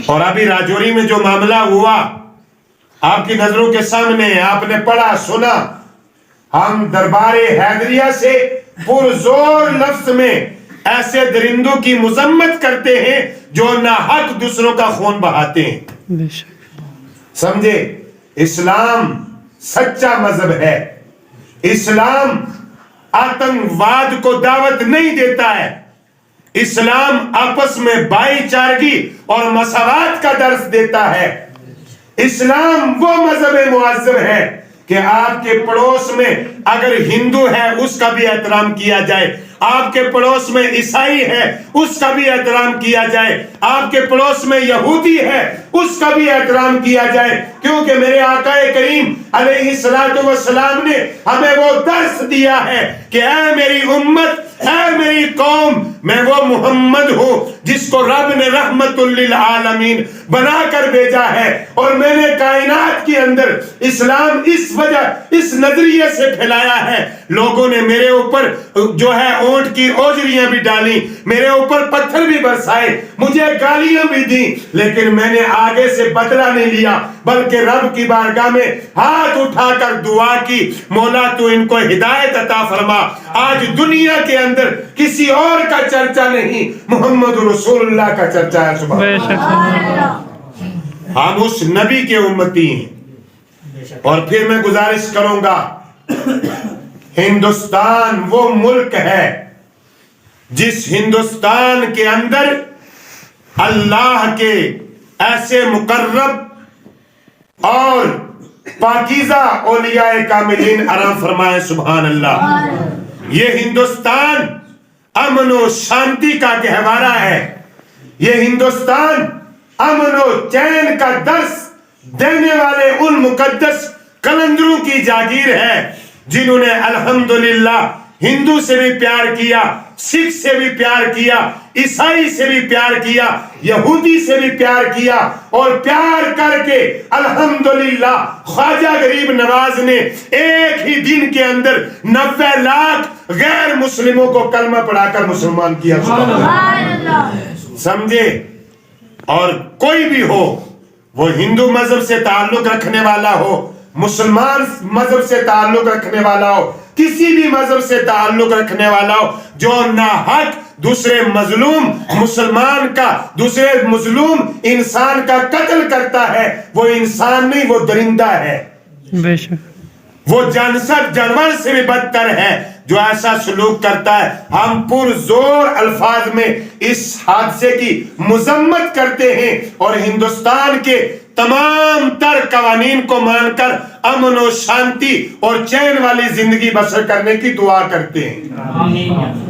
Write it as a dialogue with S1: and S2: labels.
S1: اور ابھی راجوری میں جو معاملہ ہوا آپ کی نظروں کے سامنے، آپ نے پڑھا سنا. ہم دربار حیدریہ سے پرزور لفظ میں ایسے درندوں کی مذمت کرتے ہیں جو ناحق دوسروں کا خون بہاتے ہیں. سمجھے؟ اسلام سچا مذہب ہے. اسلام آتنکواد کو دعوت نہیں دیتا ہے. اسلام آپس میں بھائی چارگی اور مساوات کا درس دیتا ہے. اسلام وہ مذہب معظم ہے کہ آپ کے پڑوس میں اگر ہندو ہے اس کا بھی احترام کیا جائے، آپ کے پڑوس میں عیسائی ہے اس کا بھی احترام کیا جائے، آپ کے پڑوس میں یہودی ہے اس کا بھی احترام کیا جائے. کیونکہ میرے آقا کریم علیہ السلام نے ہمیں وہ درس دیا ہے کہ اے میری امت، اے میری قوم، میں وہ محمد ہوں جس کو رب نے رحمت للعالمین بنا کر بھیجا ہے، اور میں نے کائنات کے اندر اسلام اس وجہ اس نظریے سے پھیلایا ہے. لوگوں نے میرے اوپر جو ہے اونٹ کی اوجریاں بھی ڈالی، میرے اوپر پتھر بھی برسائے، مجھے گالیاں بھی دی، لیکن میں نے آگے سے بدلہ نہیں لیا، بلکہ رب کی بارگاہ میں ہاتھ اٹھا کر دعا کی، مولا تو ان کو ہدایت عطا فرما. آج دنیا کے اندر کسی اور کا چرچا نہیں، محمد رسول اللہ کا چرچا ہے. سبحان اللہ. ہم اس نبی کے امتی ہیں. اور پھر میں گزارش کروں گا، ہندوستان وہ ملک ہے جس ہندوستان کے اندر اللہ کے ایسے مقرب اور پاکیزہ اولیاء کاملین آرام فرمائے. سبحان اللہ. یہ ہندوستان امن و شانتی کا گہوارہ ہے. یہ ہندوستان امن و چین کا درس دینے والے ان مقدس قلندروں کی جاگیر ہے جنہوں نے الحمدللہ ہندو سے بھی پیار کیا، سکھ سے بھی پیار کیا، عیسائی سے بھی پیار کیا، یہودی سے بھی پیار کیا، اور پیار کر کے الحمدللہ خواجہ غریب نواز نے ایک ہی دن کے اندر 90 لاکھ غیر مسلموں کو کلمہ پڑھا کر مسلمان کیا. سمجھے؟ اور کوئی بھی ہو، وہ ہندو مذہب سے تعلق رکھنے والا ہو، مسلمان مذہب سے تعلق رکھنے والا ہو، کسی بھی مذہب سے تعلق رکھنے والا ہو، جو ناحق دوسرے مظلوم مسلمان کا، دوسرے مظلوم انسان کا قتل کرتا ہے، وہ انسان نہیں، وہ درندہ ہے. بے شک وہ جانور سے بھی بدتر ہے جو ایسا سلوک کرتا ہے. ہم پرزور الفاظ میں اس حادثے کی مذمت کرتے ہیں اور ہندوستان کے تمام تر قوانین کو مان کر امن و شانتی اور چین والی زندگی بسر کرنے کی دعا کرتے ہیں. آمین.